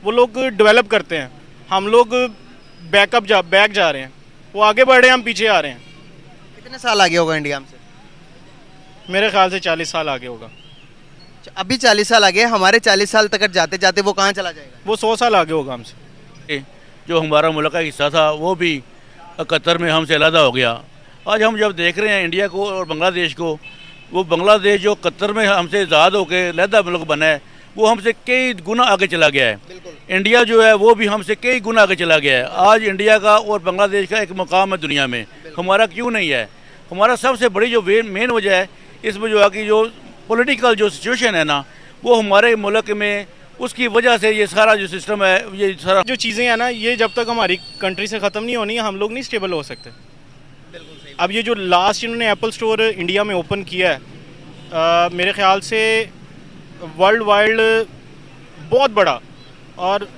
वो लोग डेवलप करते हैं, हम लोग बैक जा रहे हैं। वो आगे बढ़ रहे हैं, हम पीछे आ रहे हैं। कितने साल आगे होगा इंडिया हमसे? मेरे ख्याल से 40 साल आगे होगा। अभी 40 साल आगे, हमारे 40 साल तक जाते जाते वो कहाँ चला जाएगा? वो 100 साल आगे होगा हमसे। जो हमारा मुल्क का हिस्सा था वो भी कतर में हमसे अलग हो गया। आज हम जब देख रहे हैं इंडिया को और बांग्लादेश को, वो बांग्लादेश जो कतर में हमसे आज़ाद होकर अलहदा मुल्क बना है, वो हमसे कई गुना आगे चला गया है। इंडिया जो है वो भी हमसे कई गुना आगे चला गया है। आज इंडिया का और बांग्लादेश का एक मुकाम है दुनिया में, हमारा क्यों नहीं है? हमारा सबसे बड़ी जो मेन वजह है इसमें जो है कि जो पॉलिटिकल जो सिचुएशन है ना, वो हमारे मुल्क में, उसकी वजह से ये सारा जो सिस्टम है, ये सारा जो चीज़ें हैं ना, ये जब तक हमारी कंट्री से ख़त्म नहीं होनी, हम लोग नहीं स्टेबल हो सकते। अब ये जो लास्ट इन्होंने एप्पल स्टोर इंडिया में ओपन किया है, मेरे ख्याल से वर्ल्ड वाइड बहुत बड़ा और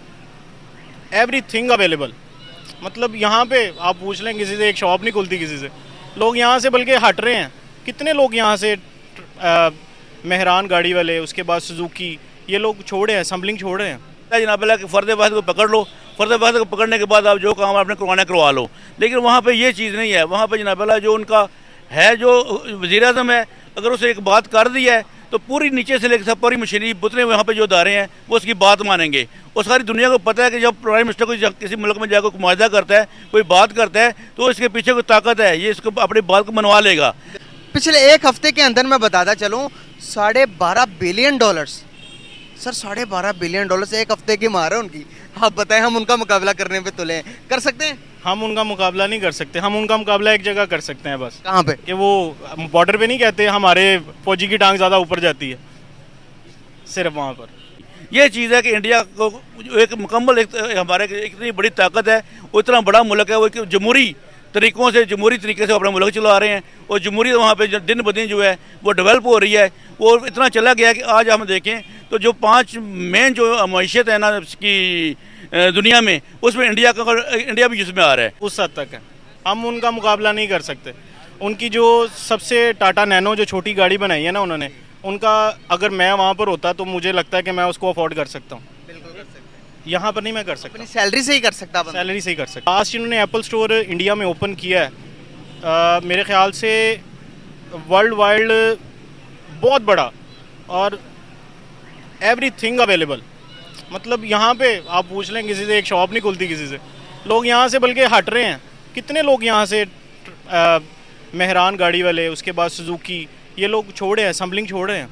एवरीथिंग अवेलेबल। मतलब यहाँ पे आप पूछ लें किसी से, एक शॉप नहीं खुलती किसी से, लोग यहाँ से बल्कि हट रहे हैं। कितने लोग यहाँ से मेहरान गाड़ी वाले, उसके बाद सुजुकी, ये लोग छोड़े हैं, असम्बलिंग छोड़ रहे हैं। जनाब अल्लाह कि फ़र्द को पकड़ लो, फ़र्द को पकड़ने के बाद आप जो काम आपने करवाना करवा लो। लेकिन वहाँ पे ये चीज़ नहीं है। वहाँ पे जनाब अल्लाह जो उनका है, जो वज़ीर आज़म है, अगर उसे एक बात कर दी है तो पूरी नीचे से लेकर सब पूरी मशीनरी बुतने वहाँ पे जो अदारे हैं वो उसकी बात मानेंगे। और सारी दुनिया को पता है कि जब प्राइम मिनिस्टर को किसी मुल्क में जाकर मुआहदा करता है, कोई बात करता है, तो इसके पीछे कोई ताकत है, ये इसको अपनी बात को मनवा लेगा। पिछले एक हफ्ते के अंदर मैं बताता चलूँ, $12.5 बिलियन। सर $12.5 बिलियन एक हफ्ते की मार है उनकी। आप बताएं, हम उनका मुकाबला करने पे तुले हैं, कर सकते हैं? हम उनका मुकाबला नहीं कर सकते। हम उनका मुकाबला एक जगह कर सकते हैं बस। कहाँ पे? कि वो बॉर्डर पे नहीं कहते हमारे फौजी की टांग ज़्यादा ऊपर जाती है, सिर्फ वहाँ पर। ये चीज़ है कि इंडिया को एक मुकम्मल हमारे इतनी बड़ी ताकत है, वो इतना बड़ा मुल्क है, वो एक जमहूरी तरीके से अपना मुल्क चला रहे हैं। और जमहूरियत वहाँ पे दिन ब दिन जो है वो डेवलप हो रही है। वो इतना चला गया कि आज हम देखें तो जो 5 मेन जो मैशियत है ना इसकी दुनिया में, उसमें इंडिया भी जिसमें आ रहा है। उस हद तक है, हम उनका मुकाबला नहीं कर सकते। उनकी जो सबसे टाटा नैनो जो छोटी गाड़ी बनाई है ना उन्होंने, उनका अगर मैं वहाँ पर होता तो मुझे लगता है कि मैं उसको अफोर्ड कर सकता हूँ। यहाँ पर नहीं मैं कर सकता। अपनी सैलरी से ही कर सकता बंदा। सैलरी से ही कर सकता। लास्ट इन्होंने एप्पल स्टोर इंडिया में ओपन किया है, मेरे ख्याल से वर्ल्ड वाइड बहुत बड़ा और एवरीथिंग अवेलेबल। मतलब यहाँ पे आप पूछ लें किसी से, एक शॉप नहीं खुलती किसी से, लोग यहाँ से बल्कि हट रहे हैं। कितने लोग यहाँ से मेहरान गाड़ी वाले, उसके बाद सुजुकी, ये लोग छोड़े हैं, असम्बलिंग छोड़ रहे हैं।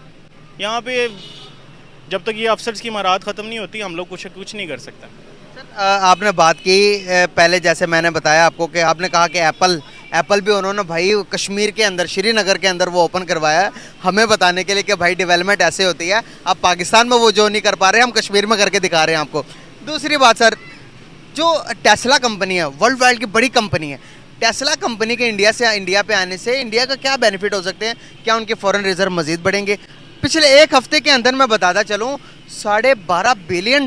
यहाँ पे जब तक ये अफसर्स की महारत ख़त्म नहीं होती, हम लोग कुछ नहीं कर सकते। आपने बात की पहले, जैसे मैंने बताया आपको कि आपने कहा कि एप्पल भी उन्होंने भाई कश्मीर के अंदर, श्रीनगर के अंदर वो ओपन करवाया है, हमें बताने के लिए कि भाई डेवलपमेंट ऐसे होती है। आप पाकिस्तान में वो जो नहीं कर पा रहे, हम कश्मीर में करके दिखा रहे हैं आपको। दूसरी बात सर, जो टेस्ला कंपनी है, वर्ल्ड वाइड की बड़ी कंपनी है, टेस्ला कंपनी के इंडिया पे आने से इंडिया का क्या बेनिफिट हो सकते हैं? क्या उनके फॉरेन रिजर्व मजीद बढ़ेंगे? पिछले एक हफ्ते के अंदर मैं बताता चलूँ, $12.5 बिलियन।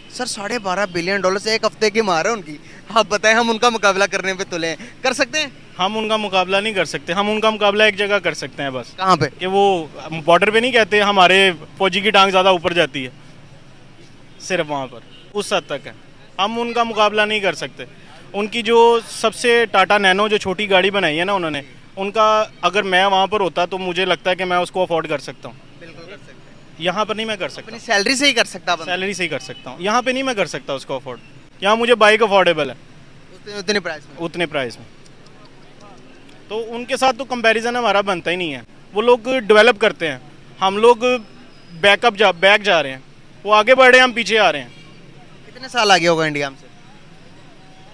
सर $12.5 बिलियन एक हफ्ते की मार है उनकी। आप बताएं, हम उनका मुकाबला करने पे तुले हैं, कर सकते हैं? हम उनका मुकाबला नहीं कर सकते। हम उनका मुकाबला एक जगह कर सकते हैं बस। कहाँ पे? कि वो बॉर्डर पे नहीं कहते हमारे फौजी की टांग ज़्यादा ऊपर जाती है, सिर्फ वहाँ पर। उस हद तक है, हम उनका मुकाबला नहीं कर सकते। उनकी जो सबसे टाटा नैनो जो छोटी गाड़ी बनाई है ना उन्होंने, उनका अगर मैं वहाँ पर होता तो मुझे लगता है कि मैं उसको अफोर्ड कर सकता हूँ। यहाँ पर नहीं मैं कर सकता। अपनी सैलरी से ही कर सकता बंदा। सैलरी से ही कर सकता हूँ। यहाँ पे नहीं मैं कर सकता उसको अफोर्ड। यहाँ मुझे बाइक अफोर्डेबल है उतने प्राइस में। उतने प्राइस में, तो उनके साथ तो कंपैरिजन हमारा बनता ही नहीं है। वो लोग डेवलप करते हैं, हम लोग बैक जा रहे हैं। वो आगे बढ़ रहे हैं, हम पीछे आ रहे हैं। कितने साल आगे होगा इंडिया हमसे?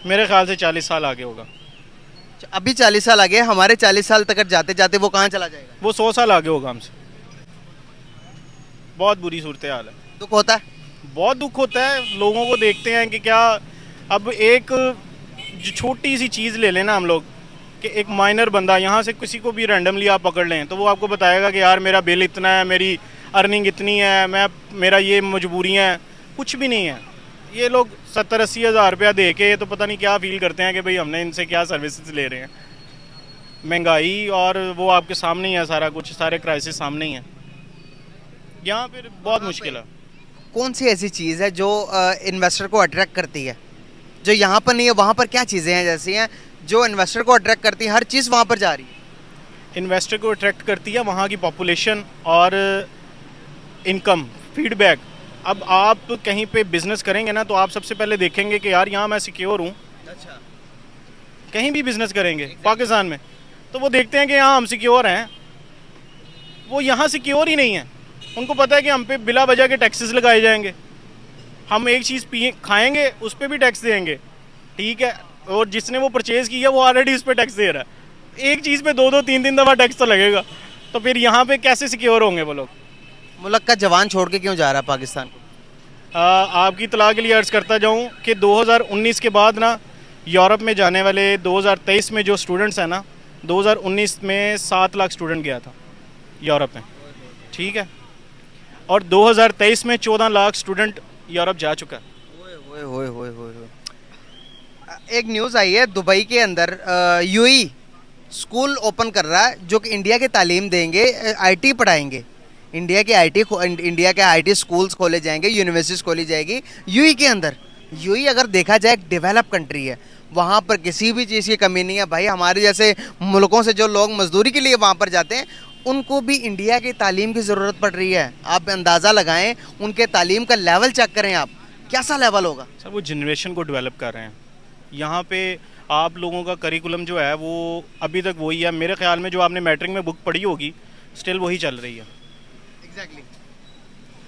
मेरे ख्याल से 40 साल आगे होगा। अभी 40 साल आगे, हमारे 40 साल तक जाते जाते वो कहाँ चला जाएगा? वो 100 साल आगे होगा हमसे। बहुत बुरी सूरत हाल है। दुख होता है, बहुत दुख होता है। लोगों को देखते हैं कि क्या, अब एक जो छोटी सी चीज़ ले लेना हम लोग, कि एक माइनर बंदा यहाँ से किसी को भी रैंडमली आप पकड़ लें तो वो आपको बताएगा कि यार मेरा बिल इतना है, मेरी अर्निंग इतनी है, मेरा ये मजबूरियाँ हैं। कुछ भी नहीं है। ये लोग 70-80 हज़ार रुपया दे के तो पता नहीं क्या फील करते हैं कि भाई हमने इनसे क्या सर्विसेज ले रहे हैं। महंगाई और वो आपके सामने ही है, सारा कुछ, सारे क्राइसिस सामने ही हैं। यहाँ पर बहुत मुश्किल है। कौन सी ऐसी चीज़ है जो इन्वेस्टर को अट्रैक्ट करती है, जो यहाँ पर नहीं है वहाँ पर क्या चीज़ें हैं जैसी हैं जो इन्वेस्टर को अट्रैक्ट करती है, हर चीज़ वहाँ पर जा रही है? इन्वेस्टर को अट्रैक्ट करती है वहाँ की पॉपुलेशन और इनकम, फीडबैक। अब आप कहीं पे बिजनेस करेंगे ना तो आप सबसे पहले देखेंगे कि यार यहाँ मैं सिक्योर हूँ। अच्छा। कहीं भी बिजनेस करेंगे पाकिस्तान में तो वो देखते हैं कि यहाँ हम सिक्योर हैं, वो यहाँ सिक्योर ही नहीं है। उनको पता है कि हम पे बिला वजह के टैक्सेस लगाए जाएंगे, हम एक चीज़ पिए खाएंगे उस पर भी टैक्स देंगे, ठीक है, और जिसने वो परचेज़ किया वो ऑलरेडी उस पर टैक्स दे रहा है। एक चीज़ पे 2-2 3-3 दफ़ा टैक्स तो लगेगा, तो फिर यहाँ पे कैसे सिक्योर होंगे वो लोग? मुल्क का जवान छोड़ के क्यों जा रहा है पाकिस्तान को? आपकी इत्तला के लिए अर्ज़ करता जाऊँ कि 2019 के बाद ना यूरोप में जाने वाले 2023 में जो स्टूडेंट्स हैं ना, 2019 में 7 लाख स्टूडेंट गया था यूरोप में, ठीक है, और 2023 में 14 लाख स्टूडेंट यूरोप जा चुका है। ओए। एक न्यूज़ आई है दुबई के अंदर यूई स्कूल ओपन कर रहा है जो कि इंडिया की तालीम देंगे, आईटी पढ़ाएंगे। इंडिया के आईटी स्कूल्स खोले जाएंगे, यूनिवर्सिटीज़ खोली जाएगी यूई के अंदर। यूई अगर देखा जाए एक डेवलप कंट्री है, वहाँ पर किसी भी चीज़ की कमी नहीं है भाई। हमारे जैसे मुल्कों से जो लोग मजदूरी के लिए वहाँ पर जाते हैं उनको भी इंडिया की तालीम की ज़रूरत पड़ रही है। आप अंदाज़ा लगाएं, उनके तालीम का लेवल चेक करें आप, कैसा लेवल होगा। सर वो जनरेशन को डेवलप कर रहे हैं। यहाँ पे आप लोगों का करिकुलम जो है वो अभी तक वही है। मेरे ख्याल में जो आपने मैट्रिक में बुक पढ़ी होगी स्टिल वही चल रही है। एग्जैक्टली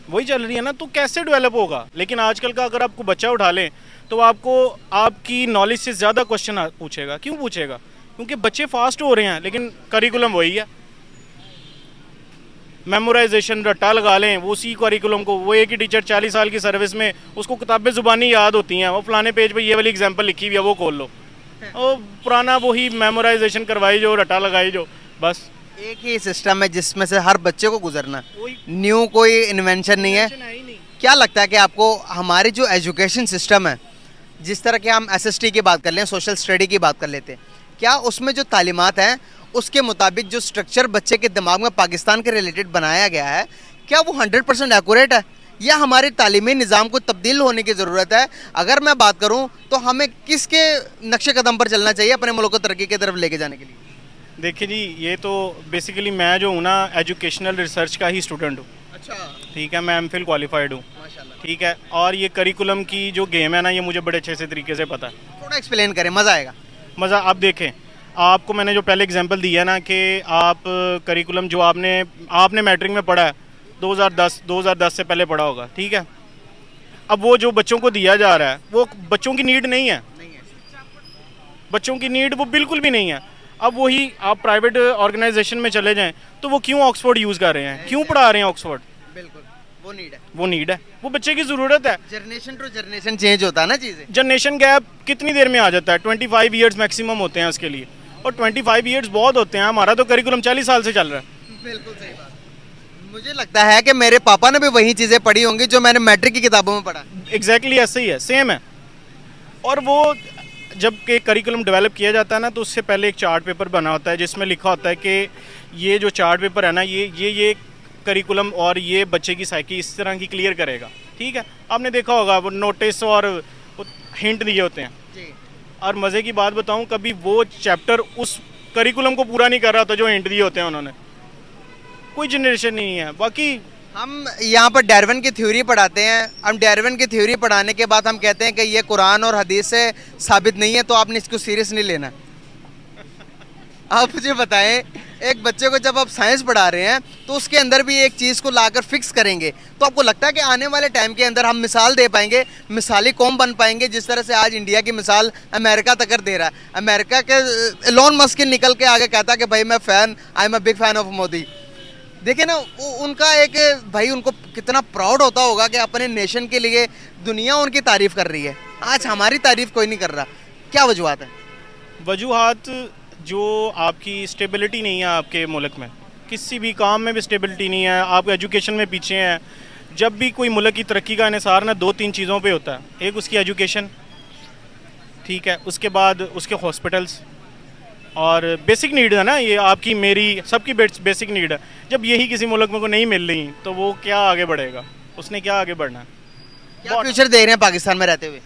वही चल रही है ना, तो कैसे डेवलप होगा? लेकिन आजकल का अगर आपको बच्चा उठा लें तो आपको आपकी नॉलेज से ज़्यादा क्वेश्चन पूछेगा। क्यों पूछेगा? क्योंकि बच्चे फास्ट हो रहे हैं लेकिन करिकुलम वही है। मेमोराइजेशन रट्टा लगा लें वो उसी करिकुलम को, वो एक ही टीचर 40 साल की सर्विस में उसको किताबें ज़ुबानी याद होती हैं, वो फलाने पेज पे ये वाली एग्जांपल लिखी हुई है वो खोल लो, वो पुराना वही मेमोराइजेशन करवाई जो, रट्टा लगाई जो, बस एक ही सिस्टम है जिसमें से हर बच्चे को गुजरना, वही न्यू कोई इन्वेंशन नहीं है। है ही नहीं। क्या लगता है कि आपको हमारी जो एजुकेशन सिस्टम है, जिस तरह के हम एसएसटी की बात कर लें, सोशल स्टडी की बात कर लेते हैं, क्या उसमें जो तालीमात हैं उसके मुताबिक जो स्ट्रक्चर बच्चे के दिमाग में पाकिस्तान के रिलेटेड बनाया गया है, क्या वो 100% एक्यूरेट है या हमारे तालीमी निज़ाम को तब्दील होने की ज़रूरत है? अगर मैं बात करूं तो हमें किसके नक्शे कदम पर चलना चाहिए अपने मुल्क को तरक्की की तरफ लेके जाने के लिए? देखिए जी, ये तो बेसिकली मैं जो हूँ ना एजुकेशनल रिसर्च का ही स्टूडेंट हूँ, अच्छा, ठीक है, मैं एमफिल क्वालिफाइड हूँ, माशाल्लाह। ठीक है, और ये करिकुलम की जो गेम है ना ये मुझे बड़े अच्छे से तरीके से पता है। थोड़ा एक्सप्लेन करें, मज़ा आएगा। मज़ा आप देखें, आपको मैंने जो पहले एग्जांपल दिया ना कि आप करिकुलम जो आपने मैट्रिक में पढ़ा है 2010 से पहले पढ़ा होगा, ठीक है, अब वो जो बच्चों को दिया जा रहा है वो बच्चों की नीड नहीं है, बच्चों की नीड वो बिल्कुल भी नहीं है। अब वही आप प्राइवेट ऑर्गेनाइजेशन में चले जाएं तो वो क्यों ऑक्सफोर्ड यूज़ कर रहे हैं, क्यों पढ़ा रहे हैं ऑक्सफोर्ड? बिल्कुल, वो नीड है, वो नीड है, वो बच्चे की ज़रूरत है। जनरेशन टू जनरेशन चेंज होता है ना चीज़ें। जनरेशन गैप कितनी देर में आ जाता है? 25 ईयर्स मैक्सिमम होते हैं उसके लिए, और 25 ईयर्स बहुत होते हैं। हमारा तो करिकुलम 40 साल से चल रहा है। बिल्कुल सही बात। मुझे लगता है कि मेरे पापा ने भी वही चीज़ें पढ़ी होंगी जो मैंने मैट्रिक की किताबों में पढ़ा। एग्जैक्टली ऐसे ही है, सेम है। और वो जब के करिकुलम डेवलप किया जाता है ना तो उससे पहले एक चार्ट पेपर बना होता है जिसमें लिखा होता है कि ये जो चार्ट पेपर है ना ये करिकुलम और ये बच्चे की साइकी इस तरह की क्लियर करेगा, ठीक है। आपने देखा होगा वो नोटिस और हिंट दिए होते हैं जी। और मज़े की बात बताऊं, कभी वो चैप्टर उस करिकुलम को पूरा नहीं कर रहा था जो हिंट दिए होते हैं उन्होंने। कोई जनरेशन नहीं है। बाकी हम यहाँ पर डार्विन की थ्योरी पढ़ाते हैं, हम डार्विन की थ्योरी पढ़ाने के बाद हम कहते हैं कि ये कुरान और हदीस से साबित नहीं है, तो आपने इसको सीरियस नहीं लेना। आप मुझे बताएं, एक बच्चे को जब आप साइंस पढ़ा रहे हैं तो उसके अंदर भी एक चीज़ को लाकर फिक्स करेंगे, तो आपको लगता है कि आने वाले टाइम के अंदर हम मिसाल दे पाएंगे, मिसाली कौम बन पाएंगे, जिस तरह से आज इंडिया की मिसाल अमेरिका तक दे रहा है। अमेरिका के एलोन मस्क निकल के आगे कहता है कि भाई मैं I am a big fan of Modi. देखिए ना, उनका एक भाई उनको कितना प्राउड होता होगा कि अपने नेशन के लिए दुनिया उनकी तारीफ़ कर रही है। आज हमारी तारीफ़ कोई नहीं कर रहा, क्या वजूहत है? वजूहात जो आपकी स्टेबिलिटी नहीं है आपके मुल्क में, किसी भी काम में भी स्टेबिलिटी नहीं है, आप एजुकेशन में पीछे हैं। जब भी कोई मुल्क की तरक्की का इन्हिसार ना 2-3 चीज़ों पे होता है। एक उसकी एजुकेशन, ठीक है, उसके बाद उसके हॉस्पिटल्स और बेसिक नीड है ना, ये आपकी मेरी सबकी बेसिक नीड है। जब यही किसी मुल्क में को नहीं मिल रही तो वो क्या आगे बढ़ेगा, उसने क्या आगे बढ़ना है? क्या फ्यूचर देख रहे हैं पाकिस्तान में रहते हुए?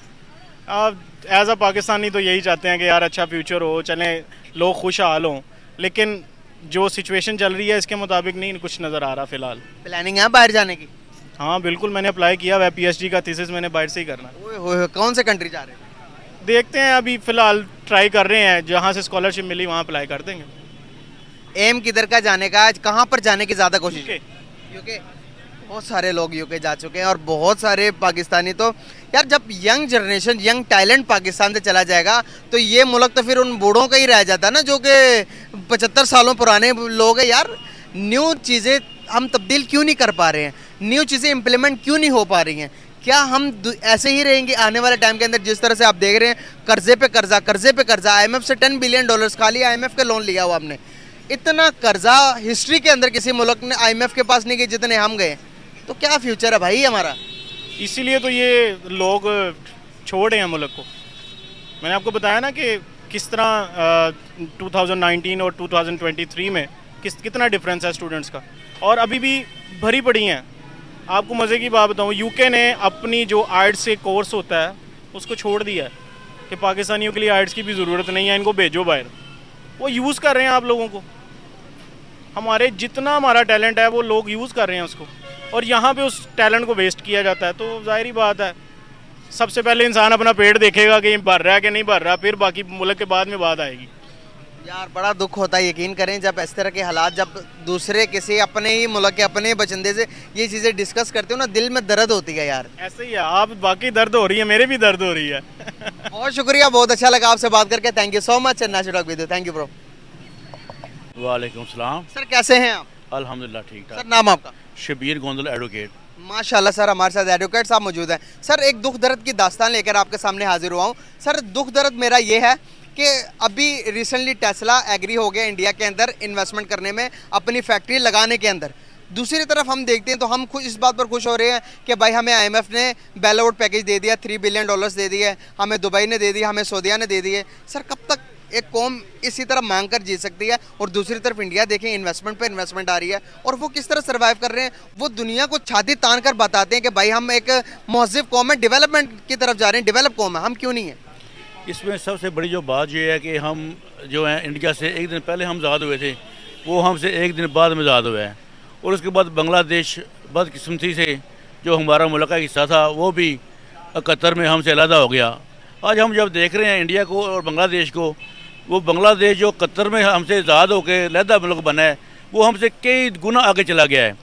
एज अ पाकिस्तानी तो यही चाहते हैं कि यार अच्छा फ्यूचर हो, चलें लोग खुशहाल हों, लेकिन जो सिचुएशन चल रही है इसके मुताबिक नहीं कुछ नज़र आ रहा फ़िलहाल। प्लानिंग है बाहर जाने की? हाँ बिल्कुल, मैंने अप्लाई किया हुआ है, पीएचडी का थीसिस मैंने बाहर से ही करना है। ओए होए, कौन से कंट्री जा रहे हैं? देखते हैं, अभी फ़िलहाल ट्राई कर रहे हैं, जहाँ से स्कॉलरशिप मिली वहाँ अप्लाई कर देंगे। एम किधर का जाने का, आज कहाँ पर जाने की ज़्यादा कोशिश है? यूके। यूके। बहुत सारे लोग यूके जा चुके हैं और बहुत सारे पाकिस्तानी तो यार, जब young generation young talent Pakistan से चला जाएगा तो ये मुल्क तो फिर उन बूढ़ों का ही रह जाता है ना, जो कि 75 सालों पुराने लोग हैं। यार न्यू चीज़ें हम तब्दील क्यों नहीं कर पा रहे हैं, न्यू चीज़ें इम्प्लीमेंट क्यों नहीं हो पा रही हैं? क्या हम ऐसे ही रहेंगे आने वाले टाइम के अंदर? जिस तरह से आप देख रहे हैं, कर्जे पे कर्जा, आईएमएफ से $10 बिलियन खाली आईएमएफ के लोन लिया हुआ हमने। इतना कर्जा हिस्ट्री के अंदर किसी मुल्क ने आईएमएफ के पास नहीं गए जितने हम गए। तो क्या फ्यूचर है भाई हमारा? इसीलिए तो ये लोग छोड़ रहे हैं मुल्क को। मैंने आपको बताया ना कि किस तरह 2019 और 2023 में कितना डिफरेंस है स्टूडेंट्स का, और अभी भी भरी पड़ी हैं। आपको मज़े की बात बताऊं, यूके ने अपनी जो आर्ट्स से कोर्स होता है उसको छोड़ दिया है कि पाकिस्तानियों के लिए आर्ट्स की भी ज़रूरत नहीं है, इनको भेजो बाहर। वो यूज़ कर रहे हैं आप लोगों को, हमारे जितना हमारा टैलेंट है वो लोग यूज़ कर रहे हैं उसको, और यहाँ पे उस टैलेंट को वेस्ट किया जाता है। तो ज़ाहिर बात है, सबसे पहले इंसान अपना पेट देखेगा कि भर रहा है कि नहीं भर रहा, फिर बाकी मुल्क के बाद में बात आएगी। यार बड़ा दुख होता है, यकीन करें, जब इस तरह के हालात, जब दूसरे किसी अपने ही मुल्क के अपने ही बशिंदे से ये चीज़ें डिस्कस करते हो ना, दिल में दर्द होती है यार। ऐसे ही है, आप बाकी दर्द हो रही है, मेरे भी दर्द हो रही है। बहुत शुक्रिया, बहुत अच्छा लगा आपसे बात करके। Thank you so much. Thank you bro. वालेकुम सलाम। सर कैसे हैं आप? अल्हम्दुलिल्लाह ठीक सर ठाक। नाम आपका? शबीर गोंदल एडवोकेट। माशाल्लाह सर, हमारे साथ एडवोकेट साहब मौजूद हैं। सर एक दुख दर्द की दास्तान लेकर आपके सामने हाजिर हुआ हूँ। सर दुख दर्द मेरा ये है कि अभी रिसेंटली टेस्ला एग्री हो गया इंडिया के अंदर इन्वेस्टमेंट करने में, अपनी फैक्ट्री लगाने के अंदर। दूसरी तरफ हम देखते हैं तो हम खुश इस बात पर खुश हो रहे हैं कि भाई हमें आईएमएफ ने बेल आउट पैकेज दे दिया, $3 बिलियन दे दिए, हमें दुबई ने दे दिया, हमें सऊदीया ने दे दिए। सर कब तक एक कौम इसी तरह मांग कर जी सकती है? और दूसरी तरफ इंडिया देखें, इन्वेस्टमेंट पे इन्वेस्टमेंट आ रही है और वो किस तरह सर्वाइव कर रहे हैं। वो दुनिया को छाती तान कर बताते हैं कि भाई हम एक महज़िब कौम है, डेवलपमेंट की तरफ जा रहे हैं, डेवलप कौम है। हम क्यों नहीं है? इसमें सबसे बड़ी जो बात ये है कि हम जो है इंडिया से एक दिन पहले हम आज़ाद हुए थे, वो हमसे एक दिन बाद में आज़ाद हुआ है, और उसके बाद बांग्लादेश बदकिस्मती से जो हमारा मुल्क का हिस्सा था वो भी 71 में हमसे अलहदा हो गया। आज हम जब देख रहे हैं इंडिया को और बांग्लादेश को, वो बांग्लादेश जो 71 में हमसे आज़ाद होकर अलहदा मुल्क बना है, वो हमसे कई गुना आगे चला गया है।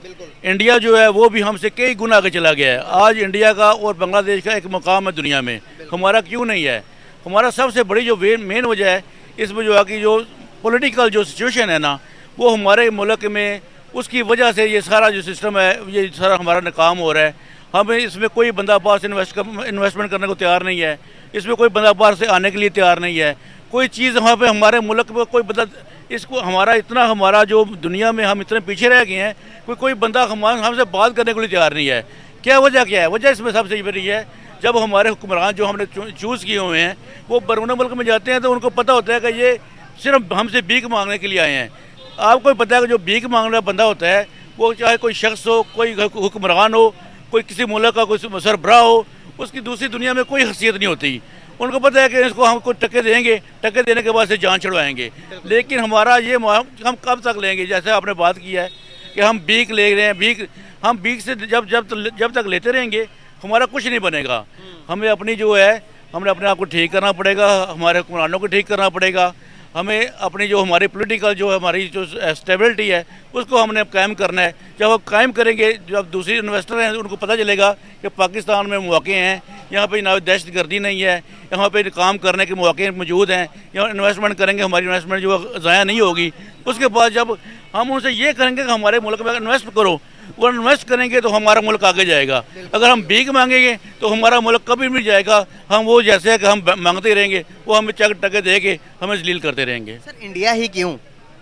इंडिया जो है वो भी हमसे कई गुना आगे चला गया है। आज इंडिया का और बांग्लादेश का एक मुकाम है दुनिया में, हमारा क्यों नहीं है? हमारा सबसे बड़ी जो मेन वजह है इसमें जो है कि जो पॉलिटिकल जो सिचुएशन है ना, वो हमारे मुल्क में, उसकी वजह से ये सारा जो सिस्टम है ये सारा हमारा नाकाम हो रहा है। हमें इसमें कोई बंदा बाहर से इन्वेस्टमेंट करने को तैयार नहीं है, इसमें कोई बंदा बाहर से आने के लिए तैयार नहीं है। कोई चीज़ वहाँ पे हमारे मुल्क में कोई बंदा, इसको हमारा जो दुनिया में हम इतने पीछे रह गए हैं, कोई बंदा हमसे बात करने के लिए तैयार नहीं है। क्या है? वजह इसमें सबसे बड़ी है, जब हमारे हुक्मरान जो हमने चूज़ किए हुए हैं वो बरूने मुल्क में जाते हैं तो उनको पता होता है कि ये सिर्फ हमसे भीख मांगने के लिए आए हैं। आपको पता है कि जो भीख मांगने वाला बंदा होता है वो चाहे कोई शख्स हो, कोई हुक्मरान हो, कोई किसी मुल्क का कोई सरबराह हो, उसकी दूसरी दुनिया में कोई हैसियत नहीं होती। उनको पता है कि इसको हम कुछ टक्के देंगे, टक्के देने के बाद से जान छुड़वाएंगे। लेकिन हमारा ये हम कब तक लेंगे? जैसे आपने बात की है कि हम भीख ले रहे हैं, हम भीख से जब तक लेते रहेंगे हमारा कुछ नहीं बनेगा। हमें अपनी जो है हमने अपने आप को ठीक करना पड़ेगा, हमारे हुक्मरानों को ठीक करना पड़ेगा, हमें अपनी जो हमारी पॉलिटिकल जो हमारी जो स्टेबिलिटी है उसको हमने कायम करना है। जब हम कायम करेंगे, जब दूसरे इन्वेस्टर हैं उनको पता चलेगा कि पाकिस्तान में मौके हैं, यहाँ पे ना दहशत गर्दी नहीं है, यहाँ पे काम करने के मौके मौजूद हैं, यहाँ इन्वेस्टमेंट करेंगे, हमारी इन्वेस्टमेंट जो ज़ाया नहीं होगी। उसके बाद जब हम उनसे ये करेंगे कि हमारे मुल्क में इन्वेस्ट करो, और इन्वेस्ट करेंगे तो हमारा मुल्क आगे जाएगा। अगर हम भीख मांगेंगे तो हमारा मुल्क कभी नहीं जाएगा। हम वो जैसे है कि हम मांगते रहेंगे, वो हमें चक टके दे के हमें जलील करते रहेंगे। सर इंडिया ही क्यों,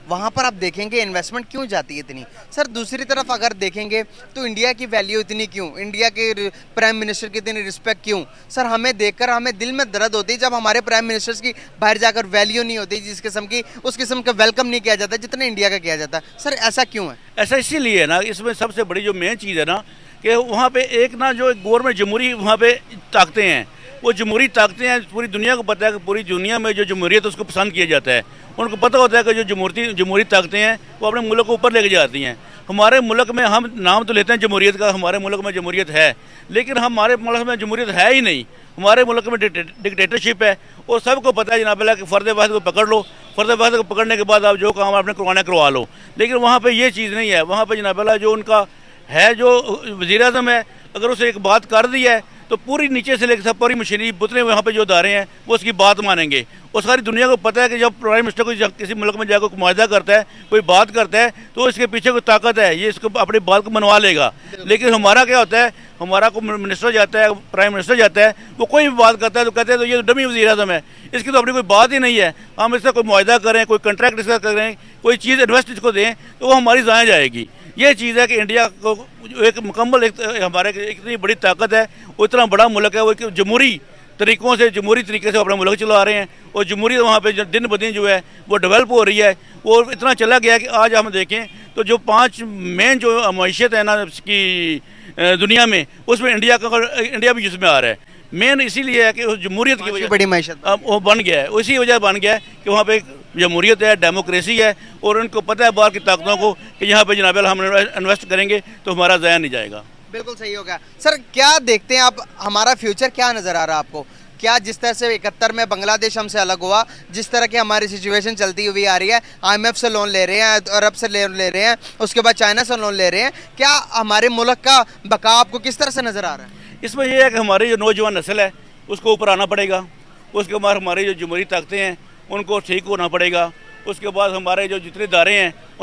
वहाँ पर आप देखेंगे इन्वेस्टमेंट क्यों जाती है इतनी? सर दूसरी तरफ अगर देखेंगे तो इंडिया की वैल्यू इतनी क्यों, इंडिया के प्राइम मिनिस्टर की इतनी रिस्पेक्ट क्यों? सर हमें देखकर हमें दिल में दर्द होती है जब हमारे प्राइम मिनिस्टर्स की बाहर जाकर वैल्यू नहीं होती, जिस किस्म की उस किस्म का वेलकम नहीं किया जाता जितना इंडिया का किया जाता है। सर ऐसा क्यों है? ऐसा इसीलिए है ना, इसमें सबसे बड़ी जो मेन चीज़ है ना कि वहाँ पे एक ना जो गवर्नमेंट जमहूरी वहाँ पे ताकतें हैं, वो जमहूरी ताकतें हैं, पूरी दुनिया को पता है कि पूरी दुनिया में जो जमहूरियत है उसको पसंद किया जाता है। उनको पता होता है कि जो जमहूरी ताकतें हैं वो अपने मुल्क को ऊपर लेके जाती हैं। हमारे मुल्क में हम नाम तो लेते हैं जमहूरियत का, हमारे मुल्क में जमहूरियत है, लेकिन हमारे मुल्क में जमहूरियत है ही नहीं। हमारे मुल्क में डिक्टेटरशिप है और सबको पता है जनाब अल्लाह कि फ़र्द वाहिद को पकड़ लो, फ़र्द वाहिद को पकड़ने के बाद आप जो काम आपने करवाना करवा लो। लेकिन वहाँ पे ये चीज़ नहीं है। वहाँ पे जनाब अल्लाह जो उनका है, जो वज़ीर-ए-आज़म है, अगर उसे एक बात कर दी है तो पूरी नीचे से लेकर सब पूरी मशीनरी बुतने वहाँ पे जो अदारे हैं वो उसकी बात मानेंगे। और सारी दुनिया को पता है कि जब प्राइम मिनिस्टर को किसी मुल्क में जाकर मुआहदा करता है, कोई बात करता है, तो इसके पीछे कोई ताकत है, ये इसको अपनी बात को मनवा लेगा। लेकिन हमारा क्या होता है, हमारा को मिनिस्टर जाता है, प्राइम मिनिस्टर जाता है, वो कोई भी बात करता है तो कहते हैं तो ये डमी वज़ीर-ए-आज़म है, इसकी तो अपनी कोई बात ही नहीं है। हम इससे कोई मुआहदा करें, कोई कंट्रैक्ट इसका करें, कोई चीज़ इन्वेस्ट इसको दें तो वो हमारी ज़ाया जाएगी। ये चीज़ है कि इंडिया को एक मुकम्मल हमारे इतनी बड़ी ताकत है, वो इतना बड़ा मुल्क है, वो जमहूरी तरीके से अपना मुल्क चला रहे हैं। और जमहूरी वहाँ पे दिन ब दिन जो है वो डेवलप हो रही है। वो इतना चला गया कि आज हम देखें तो जो 5 मेन जो मैशियत है ना इसकी दुनिया में, उसमें इंडिया भी जिसमें आ रहा है। मेन इसीलिए है कि उस जमहूरियत की वजह बड़ी मैशत वो बन गया है, उसी वजह बन गया है कि वहाँ पे जमहूरियत है, डेमोक्रेसी है, और उनको पता है बाहर की ताकतों को कि यहाँ पे जनाब हम इन्वेस्ट करेंगे तो हमारा ज़ाया नहीं जाएगा। बिल्कुल सही हो गया। सर क्या देखते हैं आप, हमारा फ्यूचर क्या नज़र आ रहा है आपको? क्या जिस तरह से 71 में बांग्लादेश हमसे अलग हुआ, जिस तरह की हमारी सिचुएशन चलती हुई आ रही है, IMF से लोन ले रहे हैं, अरब से लोन ले रहे हैं, उसके बाद चाइना से लोन ले रहे हैं, क्या हमारे मुल्क का बका आपको किस तरह से नज़र आ रहा है? इसमें यह है कि हमारी जो नौजवान नस्ल है उसको ऊपर आना पड़ेगा, उसके बाद हमारी जो जमहूरी ताकतें हैं उनको ठीक होना पड़ेगा, उसके बाद हमारे जो जितने इदारे हैं